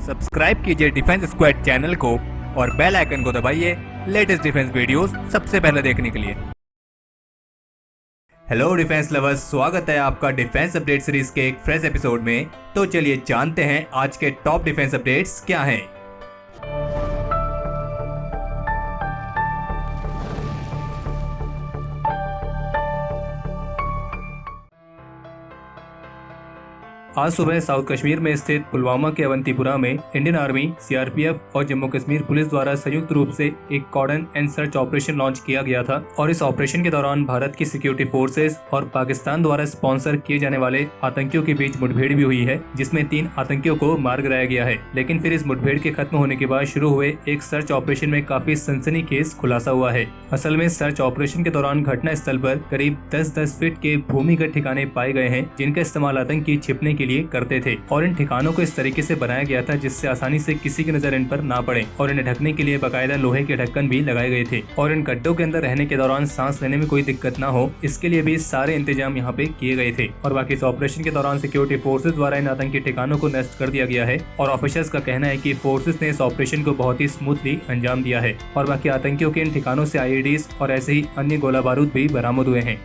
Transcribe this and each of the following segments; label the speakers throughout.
Speaker 1: Subscribe कीजिए defence squad channel को और बेल आइकन को दबाइए लेटेस्ट डिफेंस वीडियोस सबसे पहले देखने के लिए। हेलो डिफेंस लवर्स, स्वागत है आपका डिफेंस अपडेट सीरीज के एक फ्रेश एपिसोड में। तो चलिए जानते हैं आज के टॉप डिफेंस अपडेट्स क्या हैं। आज सुबह साउथ कश्मीर में स्थित पुलवामा के अवंतीपुरा में इंडियन आर्मी, सीआरपीएफ और जम्मू कश्मीर पुलिस द्वारा संयुक्त रूप से एक cordon and search operation launch किया गया था और इस ऑपरेशन के दौरान भारत की सिक्योरिटी फोर्सेस और पाकिस्तान द्वारा स्पॉन्सर किए जाने वाले आतंकियों के बीच मुठभेड़ भी हुई है, जिसमें 3 आतंकियों को मार गिराया गया है। लेकिन फिर इस मुठभेड़ के खत्म होने के बाद शुरू हुए एक सर्च ऑपरेशन में काफी सनसनीखेज खुलासा हुआ है। असल में सर्च ऑपरेशन के दौरान घटना स्थल पर करीब 10-10 फीट के भूमिगत ठिकाने पाए गए हैं, जिनका इस्तेमाल आतंकी छिपने के लिए करते थे और इन ठिकानों को इस तरीके से बनाया गया था जिससे आसानी से किसी की नजर इन पर ना पड़े और इन्हें ढकने के लिए बाकायदा लोहे के ढक्कन भी लगाए गए थे और इन गड्ढों के अंदर रहने के दौरान सांस लेने में कोई दिक्कत ना हो, इसके लिए भी सारे इंतजाम यहाँ पे किए गए थे। और बाकी इस ऑपरेशन के दौरान सिक्योरिटी फोर्सेज द्वारा इन आतंकी ठिकानों को नष्ट कर दिया गया है और ऑफिसर्स का कहना है कि फोर्सेज ने इस ऑपरेशन को बहुत ही स्मूथली अंजाम दिया है और बाकी आतंकियों के इन ठिकानों से आईईडीज और ऐसे ही अन्य गोला बारूद भी बरामद हुए हैं।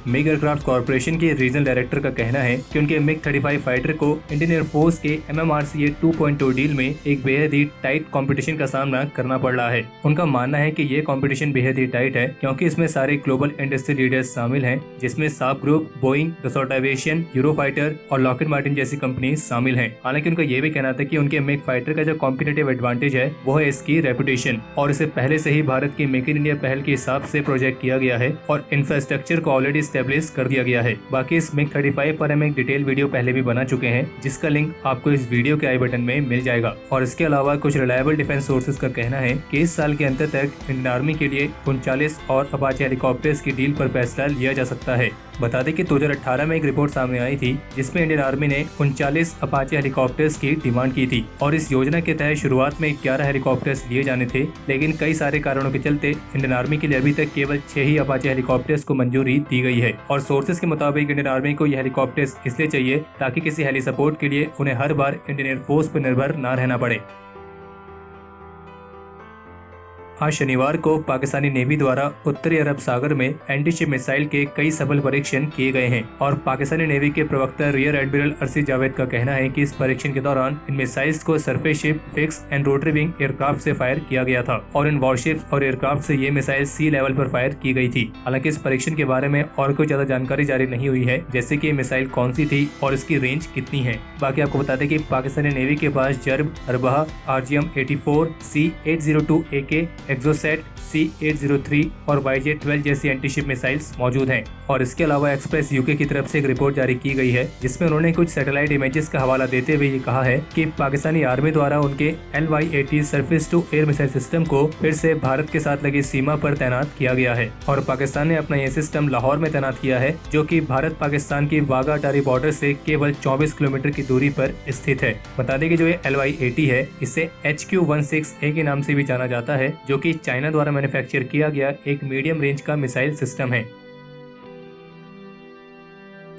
Speaker 1: मिग एयरक्राफ्ट कॉर्पोरेशन के रीजनल डायरेक्टर का कहना है कि उनके मिग 35 फाइटर को इंडियन एयरफोर्स के MMRCA 2.2 डील में एक बेहद ही टाइट कंपटीशन का सामना करना पड़ रहा है। उनका मानना है कि ये कंपटीशन बेहद ही टाइट है क्योंकि इसमें सारे ग्लोबल इंडस्ट्री लीडर्स शामिल हैं, जिसमें साब group, Boeing, Dassault aviation, Eurofighter और लॉकहीड मार्टिन जैसी कंपनी शामिल हैं। हालांकि उनका ये भी कहना था कि उनके मिग फाइटर का जो कॉम्पिटिटिव एडवांटेज है वो है इसकी रेपुटेशन और इसे पहले से ही भारत की मेक इन इंडिया पहल के हिसाब से प्रोजेक्ट किया गया है और इंफ्रास्ट्रक्चर को ऑलरेडी एस्टेब्लिश कर दिया गया है। बाकी इस मिग 35 पर हम एक डिटेल वीडियो पहले भी बना चुके हैं, जिसका लिंक आपको इस वीडियो के आई बटन में मिल जाएगा। और इसके अलावा कुछ रिलायबल डिफेंस सोर्सेज का कहना है कि इस साल के अंत तक इंडियन आर्मी के लिए 39 और अपाचे हेलीकॉप्टर्स की डील पर फैसला लिया जा सकता है। बता दें कि 2018 में एक रिपोर्ट सामने आई थी जिसमें इंडियन आर्मी ने 39 अपाचे हेलीकॉप्टर्स की डिमांड की थी और इस योजना के तहत शुरुआत में 11 हेलीकॉप्टर्स लिए जाने थे, लेकिन कई सारे कारणों के चलते इंडियन आर्मी के लिए अभी तक केवल 6 ही अपाचे हेलीकॉप्टर्स को मंजूरी दी गई है। और सोर्सेज के मुताबिक इंडियन आर्मी को यह हेलीकॉप्टर्स इसलिए चाहिए ताकि किसी हेली सपोर्ट के लिए उन्हें हर बार इंडियन एयरफोर्स पर निर्भर न रहना पड़े। आज शनिवार को पाकिस्तानी नेवी द्वारा उत्तरी अरब सागर में एंटी शिप मिसाइल के कई सफल परीक्षण किए गए हैं और पाकिस्तानी नेवी के प्रवक्ता रियर एडमिरल अर्शी जावेद का कहना है कि इस परीक्षण के दौरान इन मिसाइल्स को surface ship, fix and rotary wing aircraft से फायर किया गया था और इन वॉरशिप्स और एयरक्राफ्ट से ये मिसाइल सी लेवल पर फायर की गई थी। हालांकि इस परीक्षण के बारे में और कोई ज्यादा जानकारी जारी नहीं हुई है, जैसे की मिसाइल कौन सी थी और इसकी रेंज कितनी है। बाकी आपको बता दें कि पाकिस्तानी नेवी के पास जर्ब, अरबहा, RGM-84, C-802 AK, Exocet, C-803 और YJ-12 जैसी एंटीशिप मिसाइल्स मौजूद हैं। और इसके अलावा एक्सप्रेस यूके की तरफ से एक रिपोर्ट जारी की गई है जिसमें उन्होंने कुछ सैटेलाइट इमेजेस का हवाला देते हुए ये कहा है कि पाकिस्तानी आर्मी द्वारा उनके LY-80 surface to air missile system को फिर से भारत के साथ लगी सीमा पर तैनात किया गया है और पाकिस्तान ने अपना ये सिस्टम लाहौर में तैनात किया है, जो कि भारत पाकिस्तान की वाघा अटारी बॉर्डर से केवल 24 किलोमीटर की दूरी पर स्थित है। बता दें कि जो ये LY-80 है इसे HQ-16A के नाम से भी जाना जाता है, जो कि चाइना द्वारा मैन्युफैक्चर किया गया एक मीडियम रेंज का मिसाइल सिस्टम है।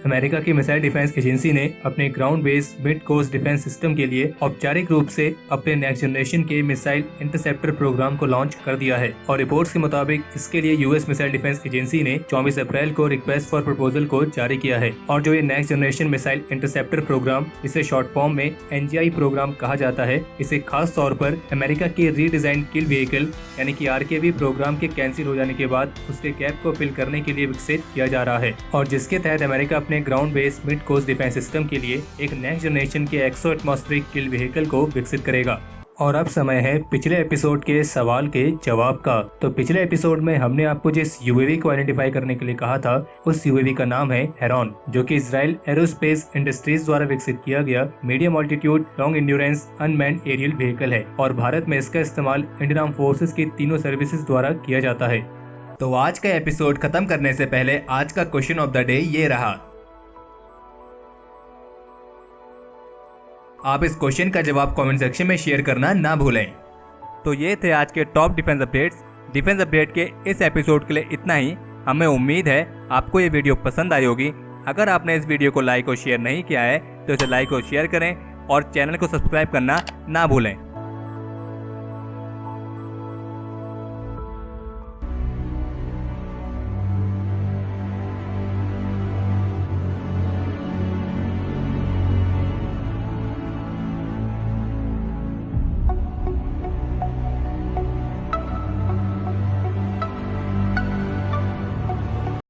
Speaker 1: अमेरिका की मिसाइल डिफेंस एजेंसी ने अपने ground based mid course defence system के लिए औपचारिक रूप से अपने नेक्स्ट जनरेशन के मिसाइल इंटरसेप्टर प्रोग्राम को लॉन्च कर दिया है और रिपोर्ट्स के मुताबिक इसके लिए यूएस मिसाइल डिफेंस एजेंसी ने 24 अप्रैल को रिक्वेस्ट फॉर प्रपोजल को जारी किया है। और जो ये next generation missile interceptor programme, इसे शॉर्ट फॉर्म में NGI प्रोग्राम कहा जाता है, इसे खास तौर पर अमेरिका के रीडिजाइन किल व्हीकल यानी कि RKV प्रोग्राम के कैंसिल हो जाने के बाद उसके गैप को फिल करने के लिए विकसित किया जा रहा है और जिसके तहत अमेरिका अपने ground based mid course defence system के लिए एक नेक्स्ट जनरेशन के एक्सो एटमॉस्फेरिक किल व्हीकल को विकसित करेगा। और अब समय है पिछले एपिसोड के सवाल के जवाब का। तो पिछले एपिसोड में हमने आपको जिस यूएवी को आइडेंटिफाई करने के लिए कहा था उस यूएवी का नाम है हेरॉन, जो कि इजराइल एरोस्पेस इंडस्ट्रीज द्वारा विकसित किया गया medium altitude long endurance unmanned aerial vehicle है और भारत में इसका इस्तेमाल इंडियन आर्म फोर्सेस की तीनों सर्विसेज द्वारा किया जाता है। तो आज का एपिसोड खत्म करने से पहले आज का क्वेश्चन ऑफ द डे ये रहा। आप इस क्वेश्चन का जवाब कमेंट सेक्शन में शेयर करना ना भूलें। तो ये थे आज के top defence updates. Defence update के इस एपिसोड के लिए इतना ही। हमें उम्मीद है आपको ये वीडियो पसंद आई होगी। अगर आपने इस वीडियो को लाइक और शेयर नहीं किया है तो इसे लाइक और शेयर करें और चैनल को सब्सक्राइब करना ना भूलें।